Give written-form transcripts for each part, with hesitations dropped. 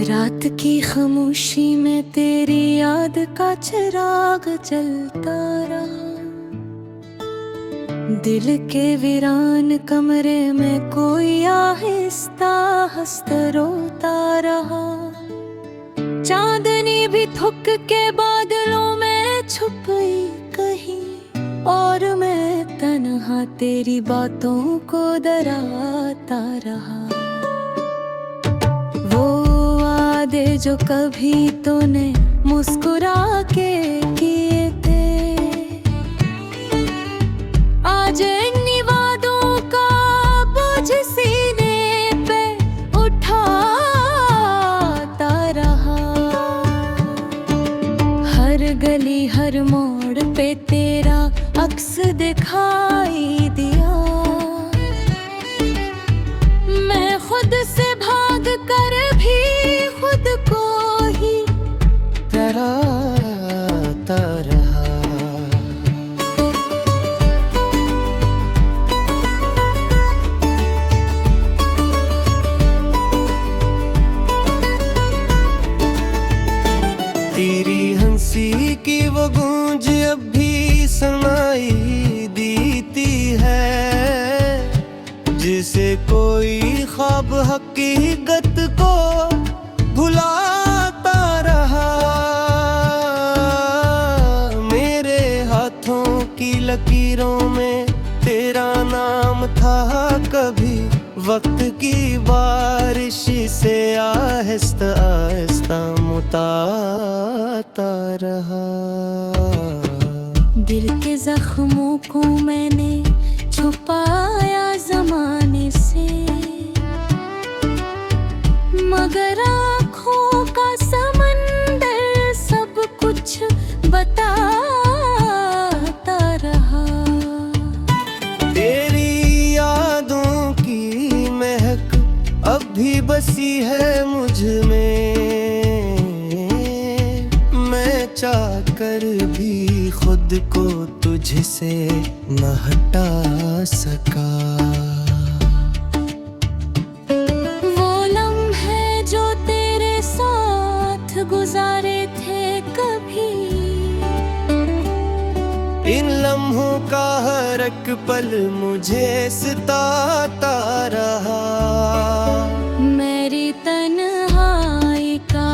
रात की खामोशी में तेरी याद का चिराग जलता रहा। दिल के वीरान कमरे में कोई आहिस्ता हंसता रोता रहा। चांदनी भी थुक के बादलों में छुप गई कहीं, और मैं तन्हा तेरी बातों को डराता रहा। वो वादे जो कभी तूने मुस्कुरा के किए थे, आज इन्हीं वादों का बोझ सीने पे उठाता रहा। हर गली हर मोड़ पे तेरा अक्स दिखाई दिया। मैं खुद से भाग कर भी खुद को ही डराता रहा। तेरी हंसी की वो गूंज अब भी सुनाई देती है, जिसे कोई ख्वाब हकीकत को भुलाता रहा। मेरे हाथों की लकीरों में तेरा नाम था कभी, वक्त की बारिश से आहिस्ता आहिस्ता मुताता रहा। दिल के जख्मों को मैंने छुपाया जमाने से, मगर आँखों का समंदर सब कुछ बताता रहा। तेरी यादों की महक अब भी बसी है मुझ में, मैं चाह कर भी खुद को तुझसे न हटा सका। वो लम्हे जो तेरे साथ गुजारे थे कभी, इन लम्हों का हर एक पल मुझे सताता रहा। मेरी तन्हाई का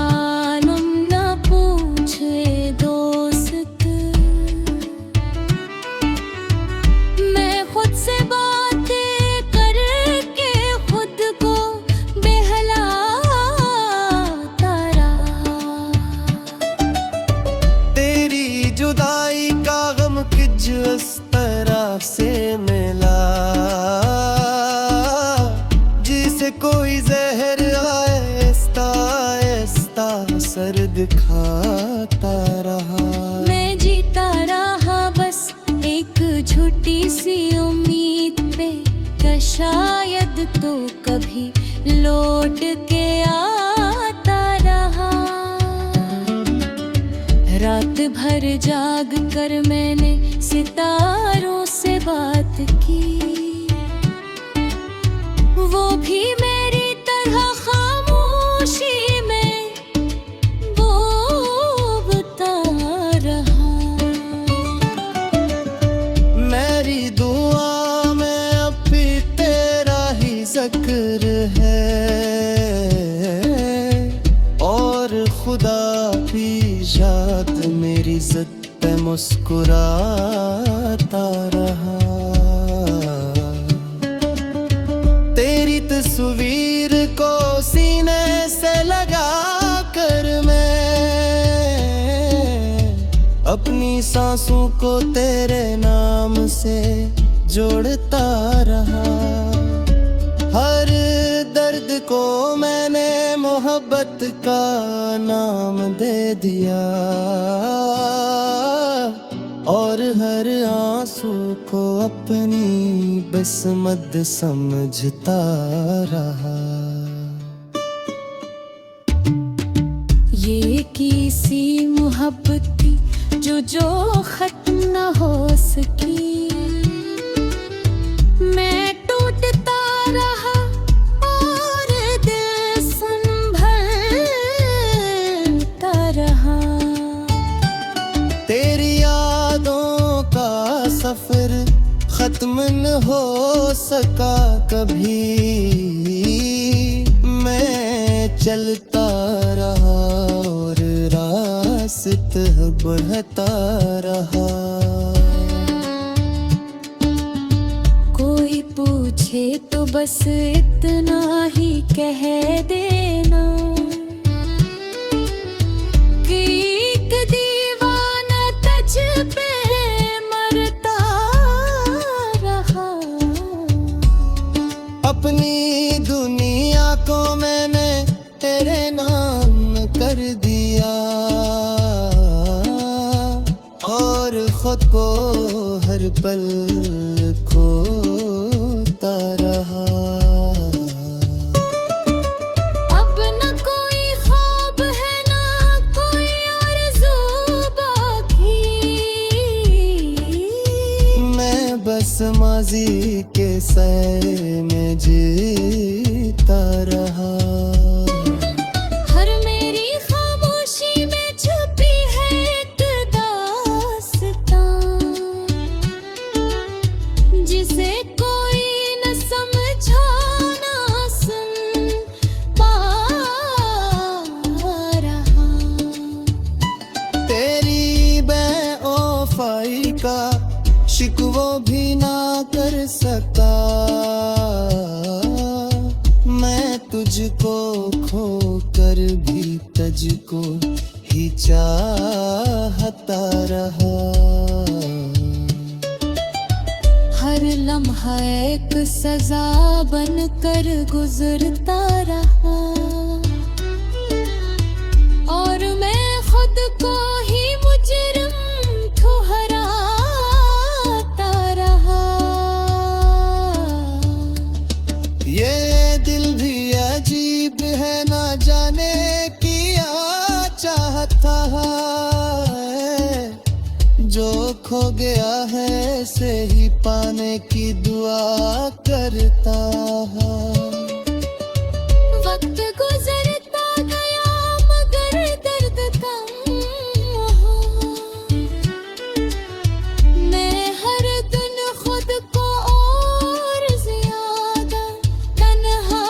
आलम न पूछे दोस्त, मैं खुद से बातें करके खुद को बहलाता रहा। तेरी जुदाई का गम किस तरह से मिला, जिसे कोई जहर आहिस्ता आहिस्ता सर्द खाता रहा। मैं जीता रहा बस एक झूठी सी उम्मीद पे, कि शायद तो कभी लौट के आता रहा। रात भर जाग कर मैंने सितारों से बात की, वो भी मेरी तरह खामोशी में बोलता रहा। मेरी दुआ में अब भी तेरा ही जिक्र है, और खुदा भी याद मेरी जिद पे मुस्कुराता रहा। तेरी तस्वीर को सीने से लगा कर मैं अपनी सांसों को तेरे नाम से जोड़ता रहा। हर दर्द को मैंने मोहब्बत का नाम दे दिया, और हर आंसू को अपनी बिस्मत समझता रहा। ये किसी मोहब्बत थी जो खत्म न हो सकी, मैं टूटता रहा और दिल संभल खत्म न हो सका कभी। मैं चलता रहा और रास्ता बढ़ता रहा। कोई पूछे तो बस इतना ही कह देना कि एक दीवाना तुझ पे मरता रहा। अपनी दुनिया को मैंने तेरे नाम कर दिया और खुद को हर पल खोता रहा। अब न कोई ख्वाब है ना कोई आरज़ू बाकी। मैं बस माजी के सैर में जीता रहा। हर मेरी खामोशी में छुपी है एक दास्तां जिसे कोई न समझा ना सुन पा रहा। तेरी बेवफाई का शिकवा भी ना कर सका। मैं तुझको खो कर भी तुझको ही चाहता रहा। हर लम्हा एक सजा बन कर गुजरता रहा और मैं खुद को ही मुजरिम ठहराता रहा। ये दिल भी अजीब है ना जाने क्या चाहता है। जो खो गया है से ही पाने की दुआ करता है। वक्त गुजरता गया मगर दर्द कम हुआ। मैं हर दिन खुद को और ज्यादा तन्हा।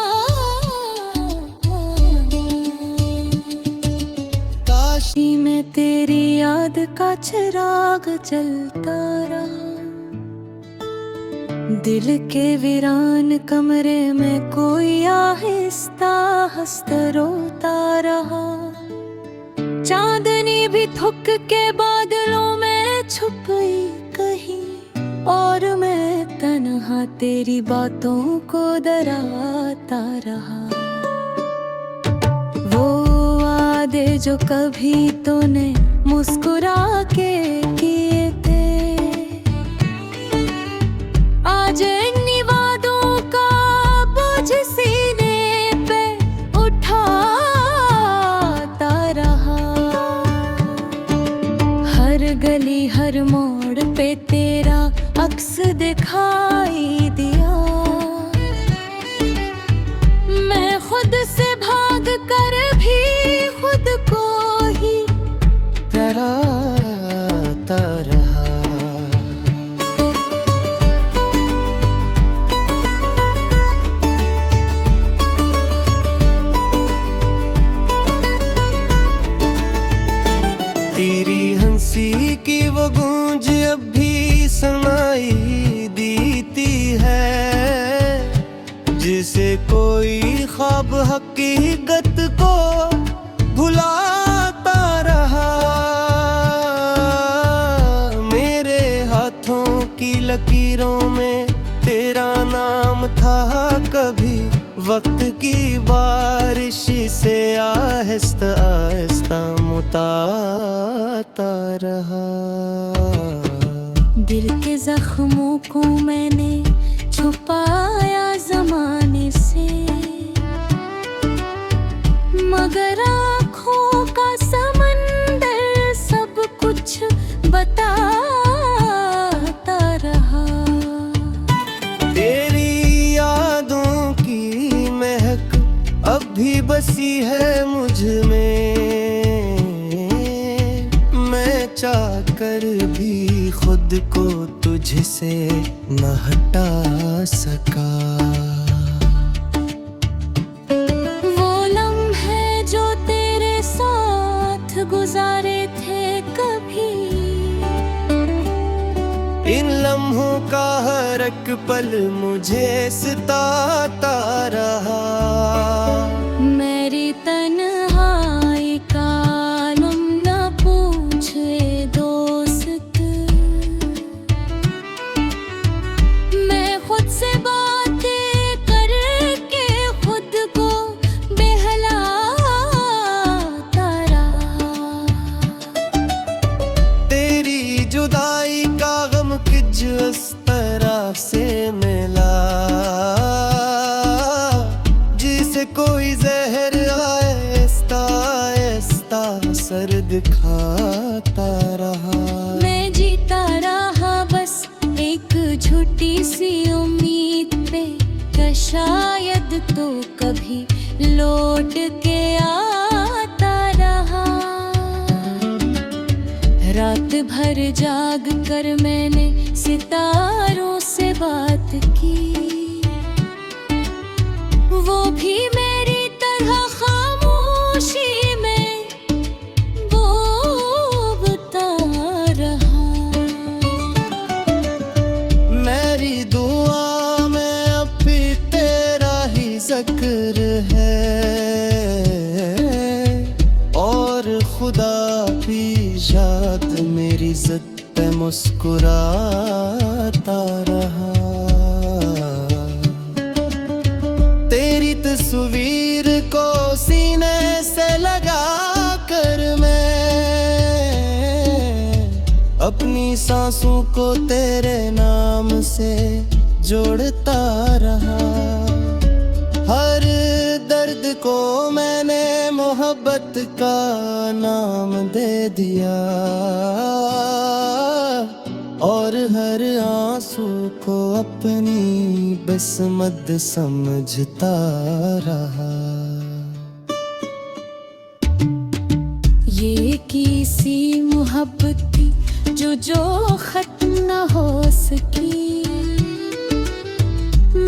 काश में तेरी याद का चिराग जलता रहा। दिल के वीरान कमरे में कोई आहिस्ता हंसता रोता रहा। चांदनी भी थुक के बादलों में छुप गई कहीं और मैं तन्हा तेरी बातों को दराता रहा। वो वादे जो कभी तूने मुस्कुरा के किए थे आज इन्हीं वादों का बोझ सीने पे उठाता रहा। हर गली हर मोड़ पे तेरा अक्स दिखाई दिया। मैं खुद से भाग कर भी खुद को ही डराता रहा। तेरी हंसी की वो गूंज अब भी सुनाई देती है जिसे कोई ख्वाब हकीकत को भुलाता रहा। मेरे हाथों की लकीरों में तेरा नाम था कभी। वक्त की बारिश से आहिस्ता आहिस्ता मुताता रहा। दिल के जख्मों को मैंने छुपाया जमाने से मगर आँखों का समंदर सब कुछ बताता रहा। तेरी यादों की महक अब भी बसी है मुझ में। मैं चाहकर भी खुद को तुझसे न हटा सका। वो लम्हे जो तेरे साथ गुजारे थे कभी, इन लम्हों का हर एक पल मुझे सताता रहा। मेरी तन्हाई का आलम न पूछे दोस्त, मैं खुद से बातें करके खुद को बहलाता रहा। तेरी जुदाई का गम किस तरह से मिला, जिसे कोई जहर आहिस्ता आहिस्ता सर्द खाता रहा। मैं जीता रहा बस एक झूठी सी उम्मीद पे, कि शायद तो कभी लौट के आता रहा। रात भर जाग कर मैंने सितारों से बात की, वो भी मेरी तरह खामोशी में डूबता रहा। मेरी दुआ में अब भी तेरा ही जिक्र है, और खुदा भी याद मेरी जिद पे मुस्कुराता रहा। तेरी तस्वीर को सीने से लगा कर मैं अपनी सांसों को तेरे नाम से जोड़ता रहा। हर दर्द को मैंने मोहब्बत का नाम दे दिया, और हर आंसू को अपनी बिस्मत समझता रहा। ये किसी मोहब्बत थी जो खत्म न हो सकी।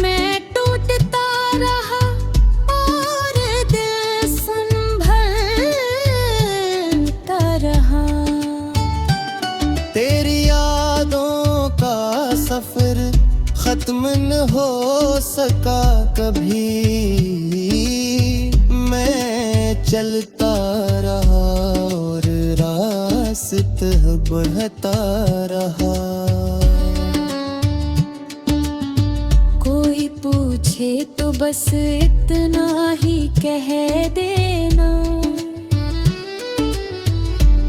मैं टूटता रहा और दिल संभलता रहा। तेरी यादों का सफर खत्म न हो सका कभी, मैं चलता रहा और रास्ते बढ़ता रहा। कोई पूछे तो बस इतना ही कह देना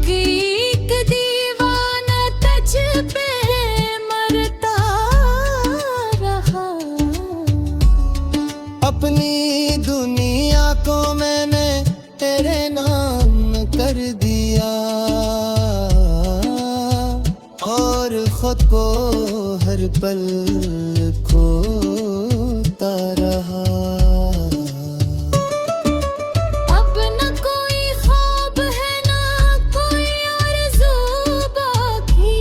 कि एक दीवाना तुझ पे मरता रहा। अपनी दुनिया को मैंने तेरे नाम कर दिया, और खुद को हर पल खोता रहा। अब न कोई ख्वाब है ना कोई आरज़ू बाकी,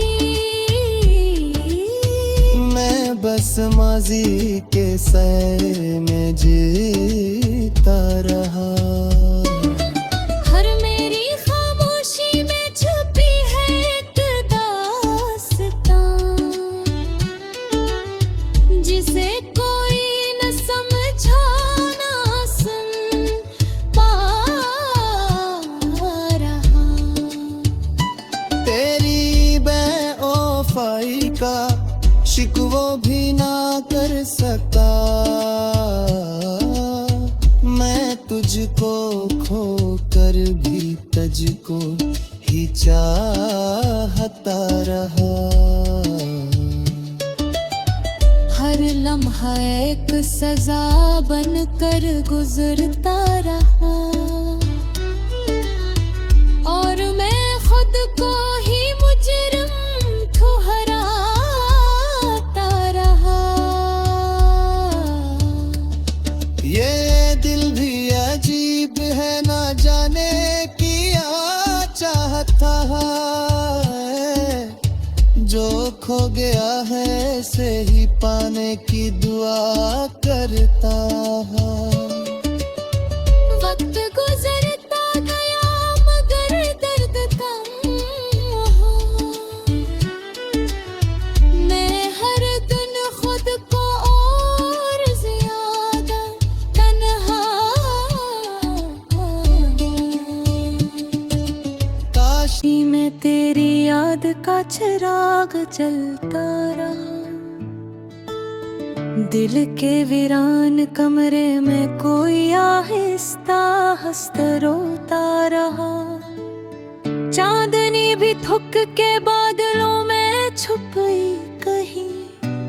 मैं बस माजी के सैर में जीता रहा। हर मेरी खामोशी में छुपी है एक दास्तां, जिसे कोई न समझा ना सुन पा रहा। तेरी बेवफाई का शिकवा भी ना कर सका, मैं तुझको खो कर भी तुझको ही चाहता रहा। हर लम्हा एक सजा बन कर गुजरता रहा, और मैं खुद को ही मुजरिम ठहराता रहा। ये दिल भी अजीब है, ना जाने क्या चाहता है। खो गया है ऐसे ही पाने की दुआ करता है। वक्त गुजरता गया मगर दर्द कम हो। मैं हर दिन खुद को और ज्यादा तन्हा काश में तेरी याद का चिराग जलता रहा। दिल के वीरान कमरे में कोई आहिस्ता हंसता रोता रहा। चांदनी भी थुक के बादलों में छुप गई कहीं,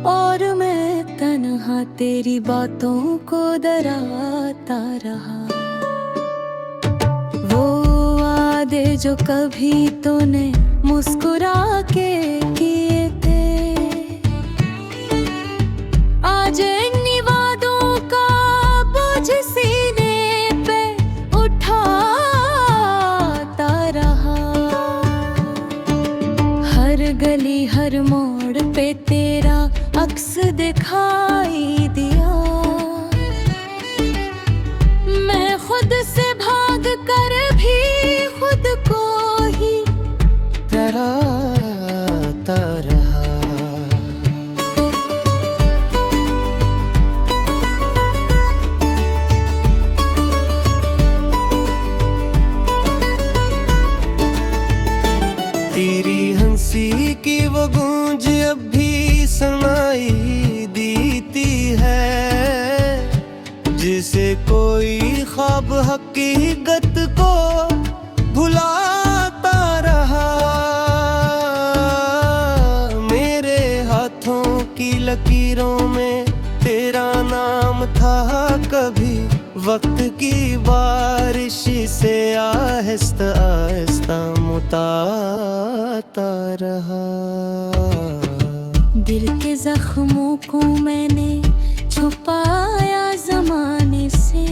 और मैं तन्हा तेरी बातों को दराता रहा। वो वादे जो कभी तूने मुस्कुरा के किए थे, आज इन्हीं वादों का बोझ सीने पे उठाता रहा। हर गली हर मोड़ पे तेरा अक्स दिखाई दिया। मैं खुद से भाग कर भी खुद को ही डराता रहा। तेरी हंसी की वो गूंज अब भी सुनाई देती है, जिसे कोई ख्वाब हकीकत को भुलाता रहा। मेरे हाथों की लकीरों में तेरा नाम था कभी, वक्त की बारिश से आहिस्ता आहिस्ता मुताता रहा। दिल के जख्मों को मैंने छुपाया जमाने से,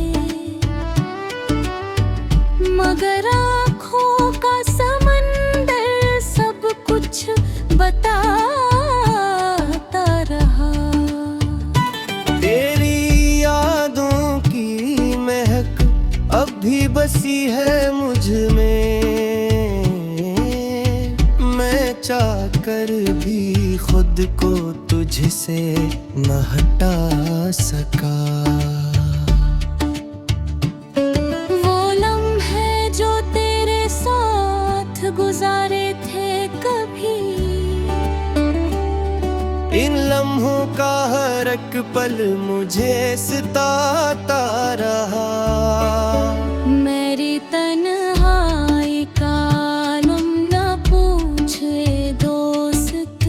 मगर आँखों का समंदर सब कुछ बताता रहा। तेरी यादों की महक अब भी बसी है मुझ में, मैं चाह कर भी खुद को तुझसे न हटा सका। वो लम्हे जो तेरे साथ गुजारे थे कभी, इन लम्हों का हर एक पल मुझे सताता रहा। मेरी तन्हाई का आलम न पूछे दोस्त,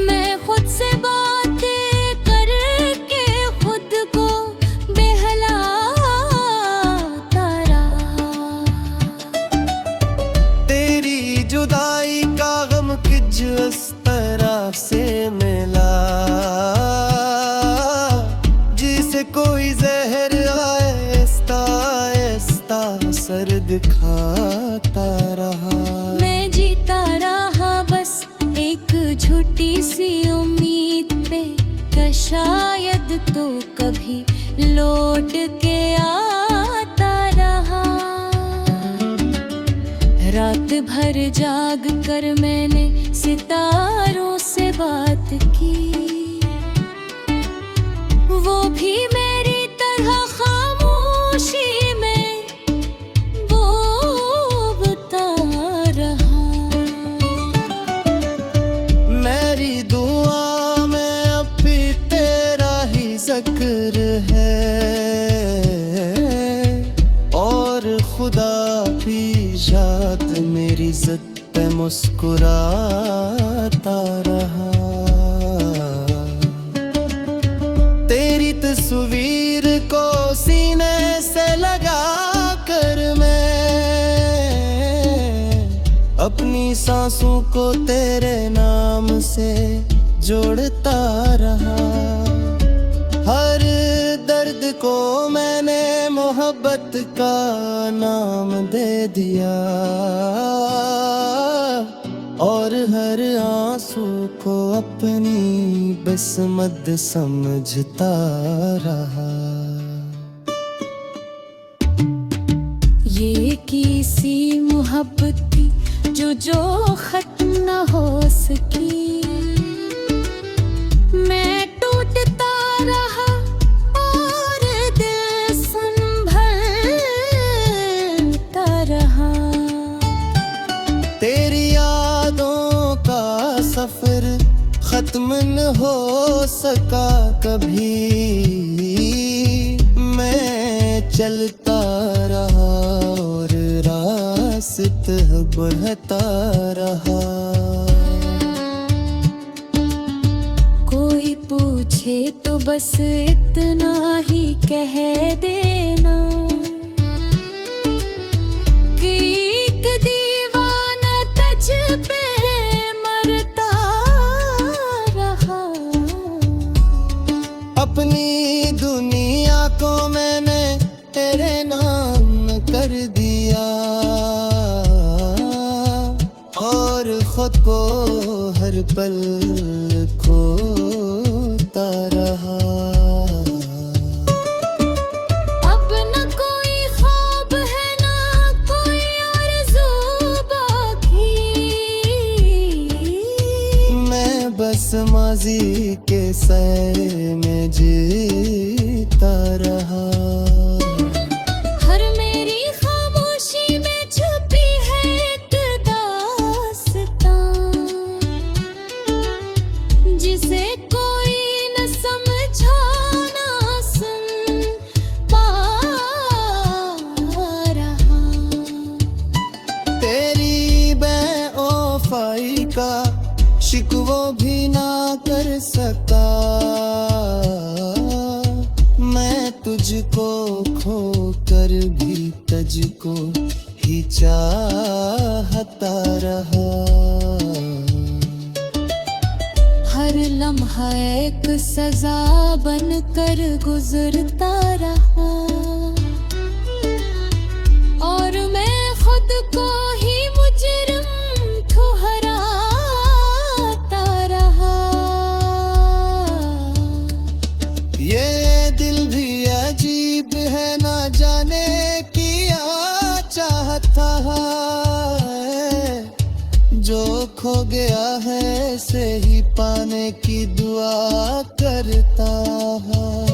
मैं खुद से बातें करके खुद को बहलाता रहा। तेरी जुदाई का गम किस तरह से मिला, जिसे कोई जहर आहिस्ता आहिस्ता सर्द खाता रहा। मैं जीता रहा बस एक झूठी सी उम्मीद पे, कि शायद तो कभी लौट के आता रहा। रात भर जाग कर मैंने सितारों से बात की, वो भी मेरी तरह खामोशी में वो बता रहा। मेरी दुआ में अब भी तेरा ही जिक्र है, और खुदा भी याद मेरी जिद पे मुस्कुराता रहा। तेरी तस्वीर को सीने से लगा कर मैं अपनी सांसों को तेरे नाम से जोड़ता रहा। हर दर्द को मैंने मोहब्बत का नाम दे दिया, हर आंसू को अपनी बिस्मत समझता रहा। ये किसी मोहब्बती जो खत्म न हो सकी। मैं टूटता रहा और दिल संभलता रहा। तेरी यादों का सफर खत्म न हो सका कभी। मैं चलता रहा और रास्ता बढ़ता रहा। कोई पूछे तो बस इतना ही कह देना कि एक दीवाना तुझ पे मरता रहा। अपनी दुनिया को मैंने तेरे नाम कर दिया और खुद को हर पल खोता रहा। अब न कोई ख्वाब है ना कोई आरज़ू बाकी। मैं बस माजी के सैर में जीता रहा। हर मेरी खामोशी में छुपी है एक दास्तां जिसे कोई न समझा ना सुन पा रहा। तेरी बेवफाई का शिकवा भी ना कर सका। मैं तुझको खो कर भी तुझको ही चाहता रहा। हर लम्हा एक सजा बन कर गुजरता रहा और मैं खुद को ही मुजरिम ठहराता रहा। ये दिल भी अजीब है ना जाने क्या चाहता है। जो खो गया है से ही पाने की दुआ करता है।